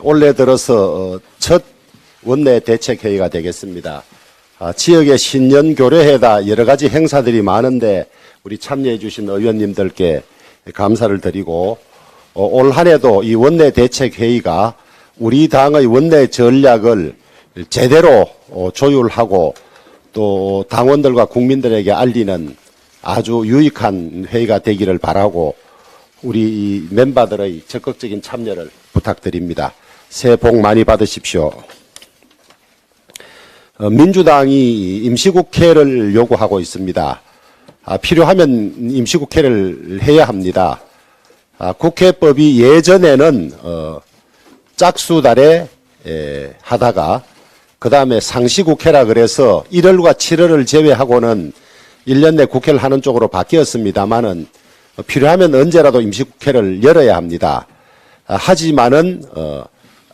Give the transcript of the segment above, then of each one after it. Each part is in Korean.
올해 들어서 첫 원내 대책회의가 되겠습니다. 지역의 신년교례회다 여러 가지 행사들이 많은데 우리 참여해 주신 의원님들께 감사를 드리고 올 한 해도 이 원내 대책회의가 우리 당의 원내 전략을 제대로 조율하고 또 당원들과 국민들에게 알리는 아주 유익한 회의가 되기를 바라고 우리 멤버들의 적극적인 참여를 부탁드립니다. 새해 복 많이 받으십시오. 민주당이 임시국회를 요구하고 있습니다. 필요하면 임시국회를 해야 합니다. 국회법이 예전에는 짝수달에 하다가 그 다음에 상시국회라 그래서 1월과 7월을 제외하고는 1년 내 국회를 하는 쪽으로 바뀌었습니다만은 필요하면 언제라도 임시국회를 열어야 합니다. 하지만은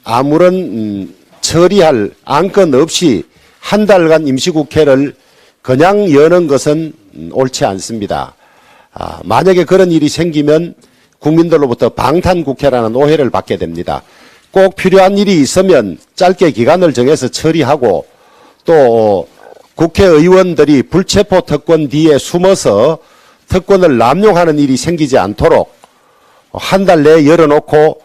아무런 처리할 안건 없이 한 달간 임시국회를 그냥 여는 것은 옳지 않습니다. 만약에 그런 일이 생기면 국민들로부터 방탄국회라는 오해를 받게 됩니다. 꼭 필요한 일이 있으면 짧게 기간을 정해서 처리하고 또 국회의원들이 불체포 특권 뒤에 숨어서 특권을 남용하는 일이 생기지 않도록 한 달 내에 열어놓고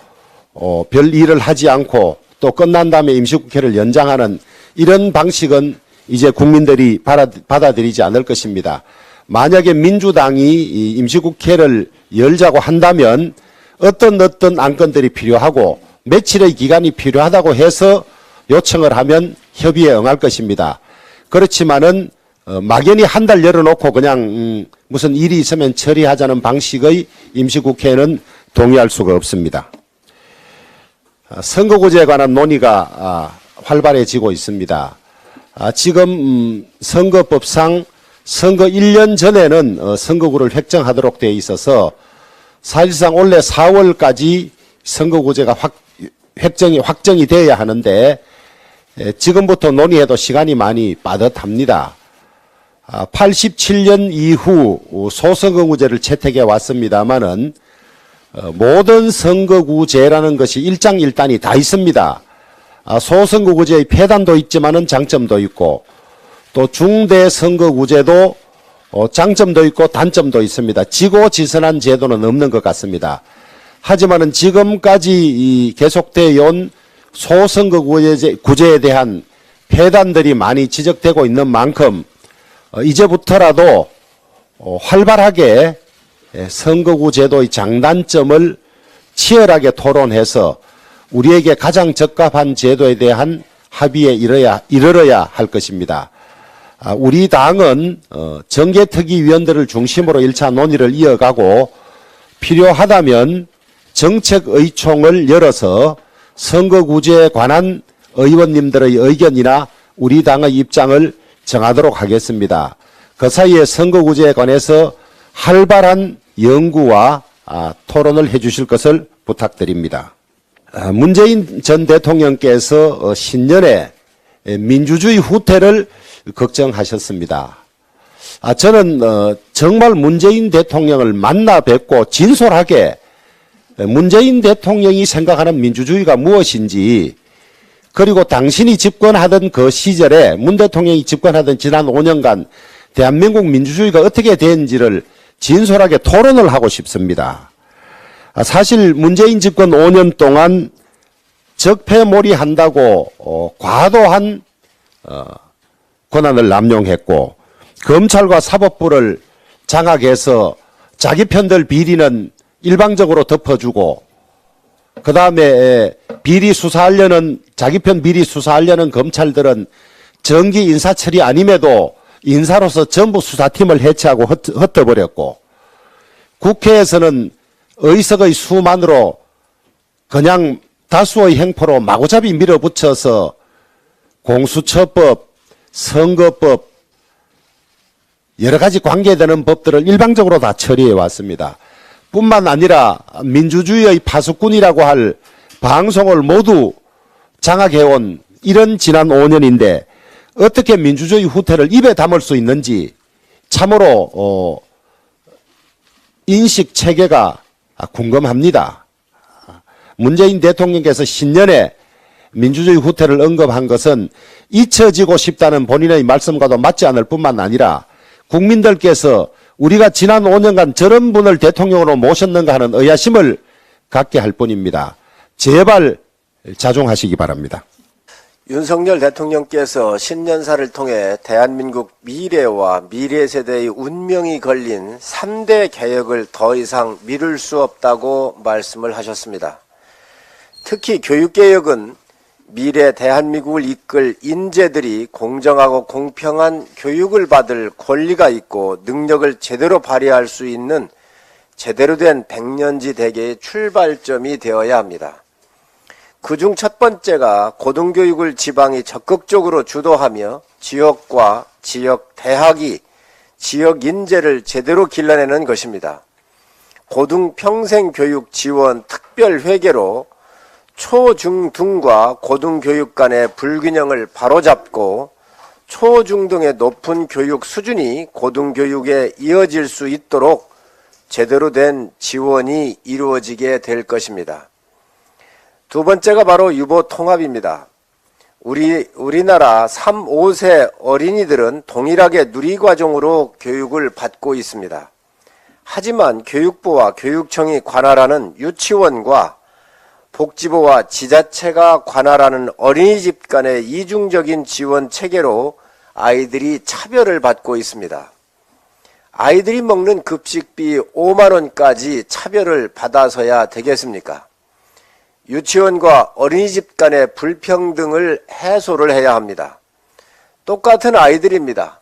별 일을 하지 않고 또 끝난 다음에 임시국회를 연장하는 이런 방식은 이제 국민들이 받아들이지 않을 것입니다. 만약에 민주당이 임시국회를 열자고 한다면 어떤 안건들이 필요하고 며칠의 기간이 필요하다고 해서 요청을 하면 협의에 응할 것입니다. 그렇지만은 막연히 한 달 열어놓고 그냥 무슨 일이 있으면 처리하자는 방식의 임시국회는 동의할 수가 없습니다. 선거구제에 관한 논의가 활발해지고 있습니다. 지금 선거법상 선거 1년 전에는 선거구를 획정하도록 되어 있어서 사실상 올해 4월까지 선거구제가 확정이 돼야 하는데 지금부터 논의해도 시간이 많이 빠듯합니다. 87년 이후 소선거구제를 채택해 왔습니다마는 모든 선거구제라는 것이 일장일단이 다 있습니다. 소선거구제의 폐단도 있지만은 장점도 있고 또 중대선거구제도 장점도 있고 단점도 있습니다. 지고지선한 제도는 없는 것 같습니다. 하지만은 지금까지 계속되어 온 소선거구제에 대한 폐단들이 많이 지적되고 있는 만큼 이제부터라도 활발하게 선거구 제도의 장단점을 치열하게 토론해서 우리에게 가장 적합한 제도에 대한 합의에 이르러야 할 것입니다. 우리 당은 정개특위위원들을 중심으로 1차 논의를 이어가고 필요하다면 정책의총을 열어서 선거구제에 관한 의원님들의 의견이나 우리 당의 입장을 정하도록 하겠습니다. 그 사이에 선거구제에 관해서 활발한 연구와 토론을 해 주실 것을 부탁드립니다. 문재인 전 대통령께서 신년에 민주주의 후퇴를 걱정하셨습니다. 저는 정말 문재인 대통령을 만나 뵙고 진솔하게 문재인 대통령이 생각하는 민주주의가 무엇인지 그리고 당신이 집권하던 그 시절에 문 대통령이 집권하던 지난 5년간 대한민국 민주주의가 어떻게 된지를 진솔하게 토론을 하고 싶습니다. 사실 문재인 집권 5년 동안 적폐몰이한다고 과도한 권한을 남용했고 검찰과 사법부를 장악해서 자기 편들 비리는 일방적으로 덮어주고 그 다음에 비리 수사하려는 자기 편 비리 수사하려는 검찰들은 정기 인사 처리 아님에도 인사로서 전부 수사팀을 해체하고 흩어버렸고 국회에서는 의석의 수만으로 그냥 다수의 행포로 마구잡이 밀어붙여서 공수처법, 선거법 여러 가지 관계되는 법들을 일방적으로 다 처리해 왔습니다. 뿐만 아니라 민주주의의 파수꾼이라고 할 방송을 모두 장악해온 이런 지난 5년인데 어떻게 민주주의 후퇴를 입에 담을 수 있는지 참으로 인식 체계가 궁금합니다. 문재인 대통령께서 신년에 민주주의 후퇴를 언급한 것은 잊혀지고 싶다는 본인의 말씀과도 맞지 않을 뿐만 아니라 국민들께서 우리가 지난 5년간 저런 분을 대통령으로 모셨는가 하는 의아심을 갖게 할 뿐입니다. 제발 자중하시기 바랍니다. 윤석열 대통령께서 신년사를 통해 대한민국 미래와 미래 세대의 운명이 걸린 3대 개혁을 더 이상 미룰 수 없다고 말씀을 하셨습니다. 특히 교육개혁은 미래 대한민국을 이끌 인재들이 공정하고 공평한 교육을 받을 권리가 있고 능력을 제대로 발휘할 수 있는 제대로 된 백년지 대계의 출발점이 되어야 합니다. 그중 첫 번째가 고등교육을 지방이 적극적으로 주도하며 지역과 지역 대학이 지역 인재를 제대로 길러내는 것입니다. 고등평생교육 지원 특별회계로 초, 중, 등과 고등교육 간의 불균형을 바로잡고 초, 중 등의 높은 교육 수준이 고등교육에 이어질 수 있도록 제대로 된 지원이 이루어지게 될 것입니다. 두 번째가 바로 유보통합입니다. 우리나라 3, 5세 어린이들은 동일하게 누리과정으로 교육을 받고 있습니다. 하지만 교육부와 교육청이 관할하는 유치원과 복지부와 지자체가 관할하는 어린이집 간의 이중적인 지원 체계로 아이들이 차별을 받고 있습니다. 아이들이 먹는 급식비 5만 원까지 차별을 받아서야 되겠습니까? 유치원과 어린이집 간의 불평등을 해소를 해야 합니다. 똑같은 아이들입니다.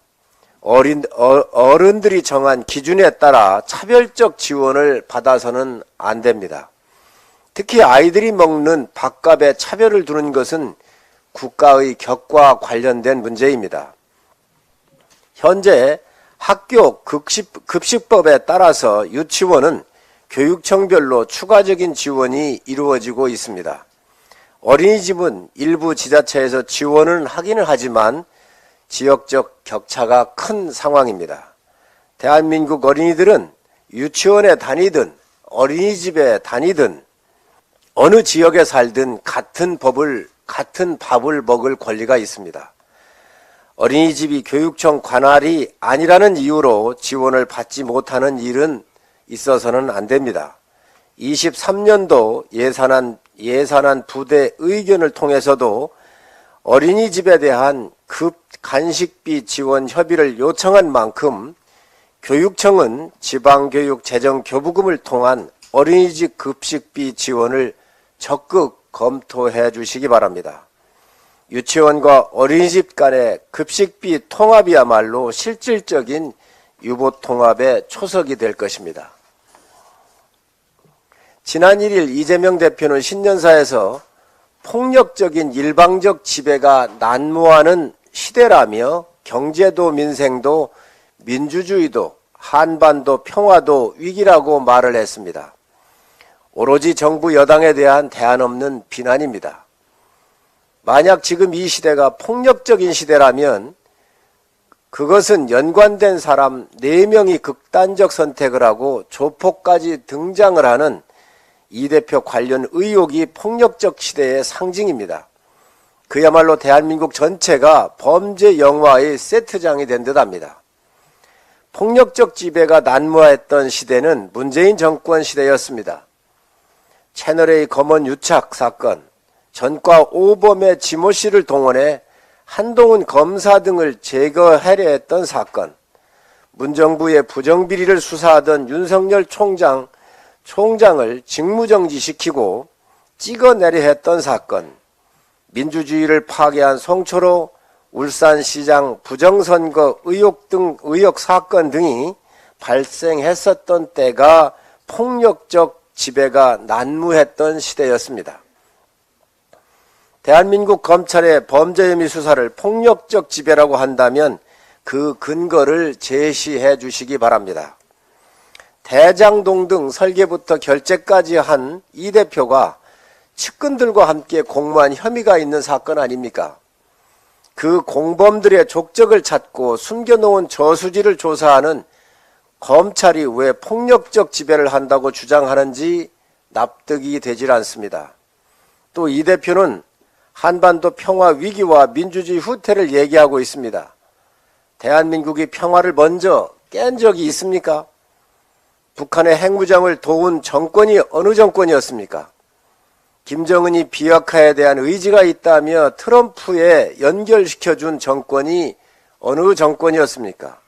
어른들이 정한 기준에 따라 차별적 지원을 받아서는 안 됩니다. 특히 아이들이 먹는 밥값에 차별을 두는 것은 국가의 격과 관련된 문제입니다. 현재 학교 급식법에 따라서 유치원은 교육청별로 추가적인 지원이 이루어지고 있습니다. 어린이집은 일부 지자체에서 지원을 하기는 하지만 지역적 격차가 큰 상황입니다. 대한민국 어린이들은 유치원에 다니든 어린이집에 다니든 어느 지역에 살든 같은 밥을 먹을 권리가 있습니다. 어린이집이 교육청 관할이 아니라는 이유로 지원을 받지 못하는 일은 있어서는 안 됩니다. 23년도 예산안 부대 의견을 통해서도 어린이집에 대한 간식비 지원 협의를 요청한 만큼 교육청은 지방교육재정교부금을 통한 어린이집 급식비 지원을 적극 검토해 주시기 바랍니다. 유치원과 어린이집 간의 급식비 통합이야말로 실질적인 유보통합의 초석이 될 것입니다. 지난 1일 이재명 대표는 신년사에서 폭력적인 일방적 지배가 난무하는 시대라며 경제도 민생도 민주주의도 한반도 평화도 위기라고 말을 했습니다. 오로지 정부 여당에 대한 대안 없는 비난입니다. 만약 지금 이 시대가 폭력적인 시대라면 그것은 연관된 사람 4명이 극단적 선택을 하고 조폭까지 등장을 하는 이 대표 관련 의혹이 폭력적 시대의 상징입니다. 그야말로 대한민국 전체가 범죄 영화의 세트장이 된 듯합니다. 폭력적 지배가 난무했던 시대는 문재인 정권 시대였습니다. 채널A 검언 유착 사건, 전과 5범의 지모 씨를 동원해 한동훈 검사 등을 제거하려 했던 사건, 문정부의 부정비리를 수사하던 윤석열 총장을 직무정지시키고 찍어내려 했던 사건, 민주주의를 파괴한 송철호 울산시장 부정선거 의혹 등 의혹 사건 등이 발생했었던 때가 폭력적 지배가 난무했던 시대였습니다. 대한민국 검찰의 범죄 혐의 수사를 폭력적 지배라고 한다면 그 근거를 제시해 주시기 바랍니다. 대장동 등 설계부터 결재까지 한 이 대표가 측근들과 함께 공모한 혐의가 있는 사건 아닙니까? 그 공범들의 족적을 찾고 숨겨놓은 저수지를 조사하는 검찰이 왜 폭력적 지배를 한다고 주장하는지 납득이 되질 않습니다. 또 이 대표는 한반도 평화 위기와 민주주의 후퇴를 얘기하고 있습니다. 대한민국이 평화를 먼저 깬 적이 있습니까? 북한의 핵무장을 도운 정권이 어느 정권이었습니까? 김정은이 비핵화에 대한 의지가 있다며 트럼프에 연결시켜준 정권이 어느 정권이었습니까?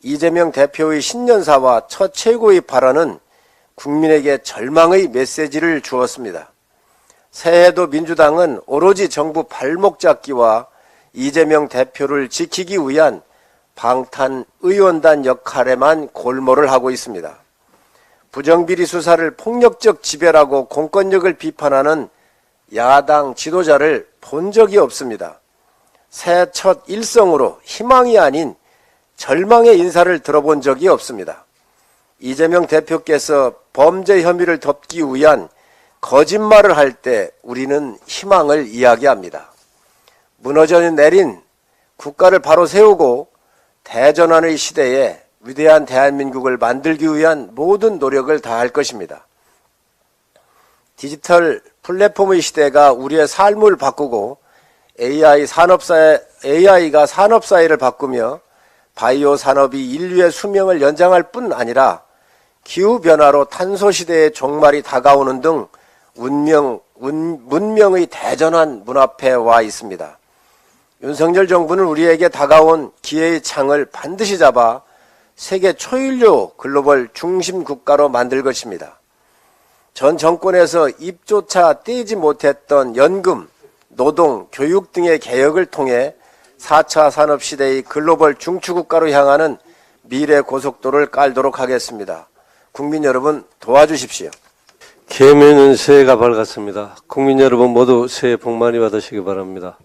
이재명 대표의 신년사와 첫 최고의 발언은 국민에게 절망의 메시지를 주었습니다. 새해에도 민주당은 오로지 정부 발목 잡기와 이재명 대표를 지키기 위한 방탄의원단 역할에만 골몰을 하고 있습니다. 부정비리 수사를 폭력적 지배라고 공권력을 비판하는 야당 지도자를 본 적이 없습니다. 새해 첫 일성으로 희망이 아닌 절망의 인사를 들어본 적이 없습니다. 이재명 대표께서 범죄 혐의를 덮기 위한 거짓말을 할 때 우리는 희망을 이야기합니다. 무너져 내린 국가를 바로 세우고 대전환의 시대에 위대한 대한민국을 만들기 위한 모든 노력을 다할 것입니다. 디지털 플랫폼의 시대가 우리의 삶을 바꾸고 AI가 산업사회를 바꾸며 바이오 산업이 인류의 수명을 연장할 뿐 아니라 기후변화로 탄소시대의 종말이 다가오는 등 문명의 대전환 문 앞에 와 있습니다. 윤석열 정부는 우리에게 다가온 기회의 창을 반드시 잡아 세계 초일류 글로벌 중심 국가로 만들 것입니다. 전 정권에서 입조차 떼지 못했던 연금, 노동, 교육 등의 개혁을 통해 4차 산업시대의 글로벌 중추국가로 향하는 미래 고속도로를 깔도록 하겠습니다. 국민 여러분 도와주십시오. 개면은 새해가 밝았습니다. 국민 여러분 모두 새해 복 많이 받으시기 바랍니다.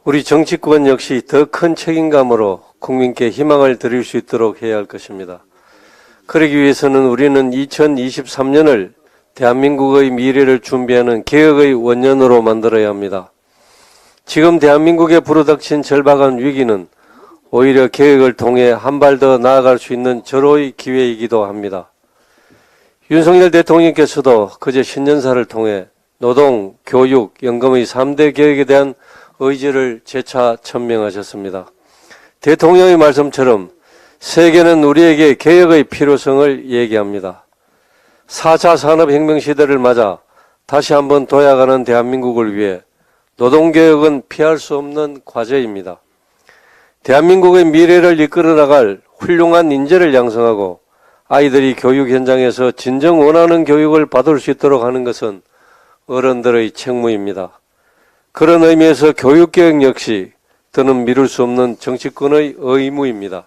우리 정치권 역시 더 큰 책임감으로 국민께 희망을 드릴 수 있도록 해야 할 것입니다. 그러기 위해서는 우리는 2023년을 대한민국의 미래를 준비하는 개혁의 원년으로 만들어야 합니다. 지금 대한민국에 불어닥친 절박한 위기는 오히려 개혁을 통해 한 발 더 나아갈 수 있는 절호의 기회이기도 합니다. 윤석열 대통령께서도 그제 신년사를 통해 노동, 교육, 연금의 3대 개혁에 대한 의지를 재차 천명하셨습니다. 대통령의 말씀처럼 세계는 우리에게 개혁의 필요성을 얘기합니다. 4차 산업혁명 시대를 맞아 다시 한번 도약하는 대한민국을 위해 노동개혁은 피할 수 없는 과제입니다. 대한민국의 미래를 이끌어 나갈 훌륭한 인재를 양성하고 아이들이 교육 현장에서 진정 원하는 교육을 받을 수 있도록 하는 것은 어른들의 책무입니다. 그런 의미에서 교육개혁 역시 더는 미룰 수 없는 정치권의 의무입니다.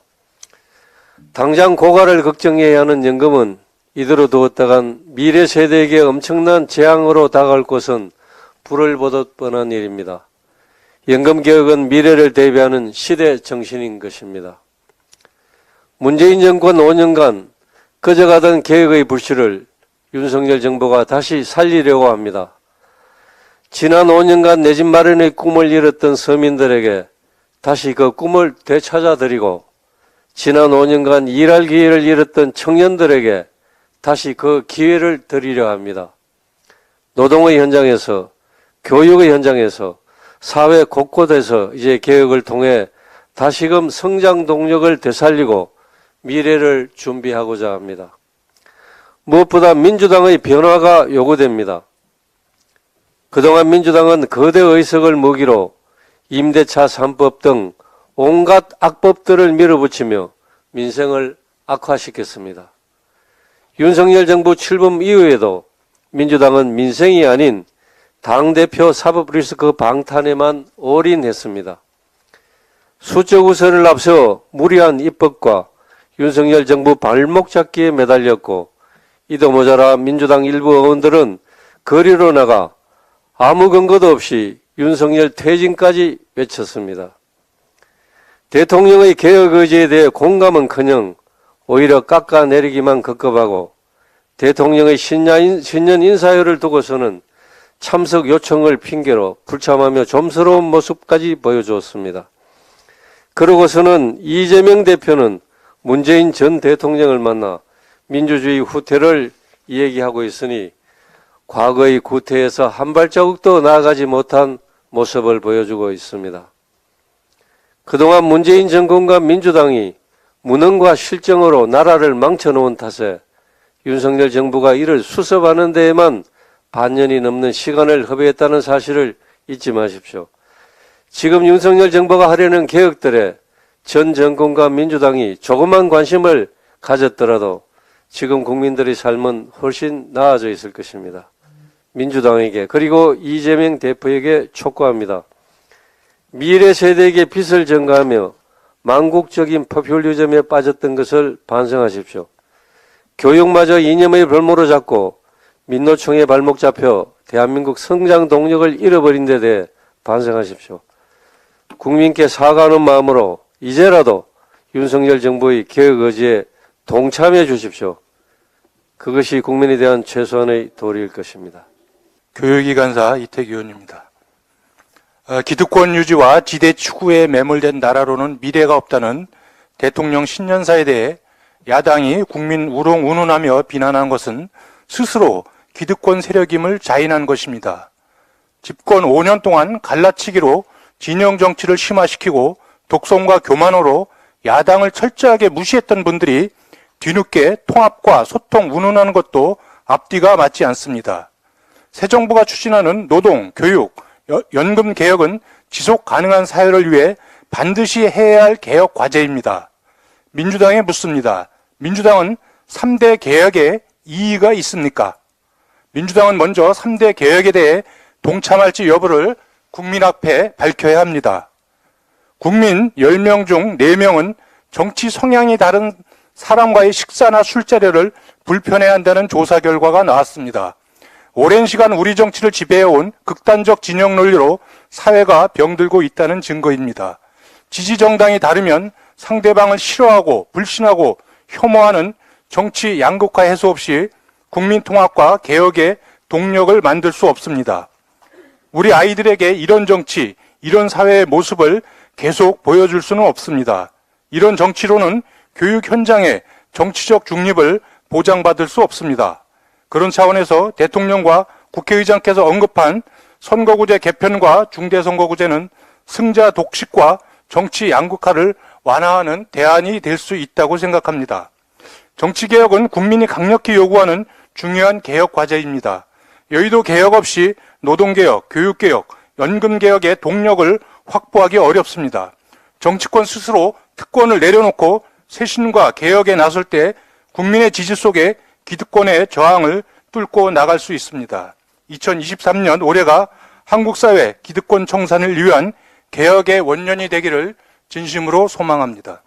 당장 고가를 걱정해야 하는 연금은 이대로 두었다간 미래 세대에게 엄청난 재앙으로 다가올 것은 불을 보듯 뻔한 일입니다. 연금개혁은 미래를 대비하는 시대 정신인 것입니다. 문재인 정권 5년간 꺼져가던 개혁의 불씨를 윤석열 정부가 다시 살리려고 합니다. 지난 5년간 내 집 마련의 꿈을 잃었던 서민들에게 다시 그 꿈을 되찾아드리고 지난 5년간 일할 기회를 잃었던 청년들에게 다시 그 기회를 드리려 합니다. 노동의 현장에서, 교육의 현장에서, 사회 곳곳에서 이제 개혁을 통해 다시금 성장 동력을 되살리고 미래를 준비하고자 합니다. 무엇보다 민주당의 변화가 요구됩니다. 그동안 민주당은 거대 의석을 무기로 임대차 3법 등 온갖 악법들을 밀어붙이며 민생을 악화시켰습니다. 윤석열 정부 출범 이후에도 민주당은 민생이 아닌 당대표 사법 리스크 방탄에만 올인했습니다. 수적 우세를 앞세워 무리한 입법과 윤석열 정부 발목 잡기에 매달렸고 이도 모자라 민주당 일부 의원들은 거리로 나가 아무 근거도 없이 윤석열 퇴진까지 외쳤습니다. 대통령의 개혁 의지에 대해 공감은커녕 오히려 깎아내리기만 급급하고 대통령의 신년 인사회를 두고서는 참석 요청을 핑계로 불참하며 좀스러운 모습까지 보여주었습니다. 그러고서는 이재명 대표는 문재인 전 대통령을 만나 민주주의 후퇴를 이야기하고 있으니 과거의 구태에서 한 발자국도 나아가지 못한 모습을 보여주고 있습니다. 그동안 문재인 정권과 민주당이 무능과 실정으로 나라를 망쳐놓은 탓에 윤석열 정부가 이를 수습하는 데에만 반년이 넘는 시간을 허비했다는 사실을 잊지 마십시오. 지금 윤석열 정부가 하려는 개혁들에 전 정권과 민주당이 조금만 관심을 가졌더라도 지금 국민들의 삶은 훨씬 나아져 있을 것입니다. 민주당에게 그리고 이재명 대표에게 촉구합니다. 미래 세대에게 빚을 전가하며 망국적인 포퓰리즘에 빠졌던 것을 반성하십시오. 교육마저 이념의 볼모로 잡고 민노총의 발목 잡혀 대한민국 성장 동력을 잃어버린 데 대해 반성하십시오. 국민께 사과하는 마음으로 이제라도 윤석열 정부의 개혁 의지에 동참해 주십시오. 그것이 국민에 대한 최소한의 도리일 것입니다. 교육이간사 이태규 의원입니다. 기득권 유지와 지대 추구에 매몰된 나라로는 미래가 없다는 대통령 신년사에 대해 야당이 국민 우롱운운하며 비난한 것은 스스로 기득권 세력임을 자인한 것입니다. 집권 5년 동안 갈라치기로 진영 정치를 심화시키고 독선과 교만으로 야당을 철저하게 무시했던 분들이 뒤늦게 통합과 소통 운운하는 것도 앞뒤가 맞지 않습니다. 새 정부가 추진하는 노동, 교육, 연금 개혁은 지속 가능한 사회를 위해 반드시 해야 할 개혁 과제입니다. 민주당에 묻습니다. 민주당은 3대 개혁에 이의가 있습니까? 민주당은 먼저 3대 개혁에 대해 동참할지 여부를 국민 앞에 밝혀야 합니다. 국민 10명 중 4명은 정치 성향이 다른 사람과의 식사나 술자리를 불편해한다는 조사 결과가 나왔습니다. 오랜 시간 우리 정치를 지배해온 극단적 진영 논리로 사회가 병들고 있다는 증거입니다. 지지 정당이 다르면 상대방을 싫어하고 불신하고 혐오하는 정치 양극화 해소 없이 국민 통합과 개혁의 동력을 만들 수 없습니다. 우리 아이들에게 이런 정치, 이런 사회의 모습을 계속 보여줄 수는 없습니다. 이런 정치로는 교육 현장의 정치적 중립을 보장받을 수 없습니다. 그런 차원에서 대통령과 국회의장께서 언급한 선거구제 개편과 중대선거구제는 승자 독식과 정치 양극화를 완화하는 대안이 될 수 있다고 생각합니다. 정치개혁은 국민이 강력히 요구하는 중요한 개혁 과제입니다. 여의도 개혁 없이 노동개혁, 교육개혁, 연금개혁의 동력을 확보하기 어렵습니다. 정치권 스스로 특권을 내려놓고 쇄신과 개혁에 나설 때 국민의 지지 속에 기득권의 저항을 뚫고 나갈 수 있습니다. 2023년 올해가 한국사회 기득권 청산을 위한 개혁의 원년이 되기를 진심으로 소망합니다.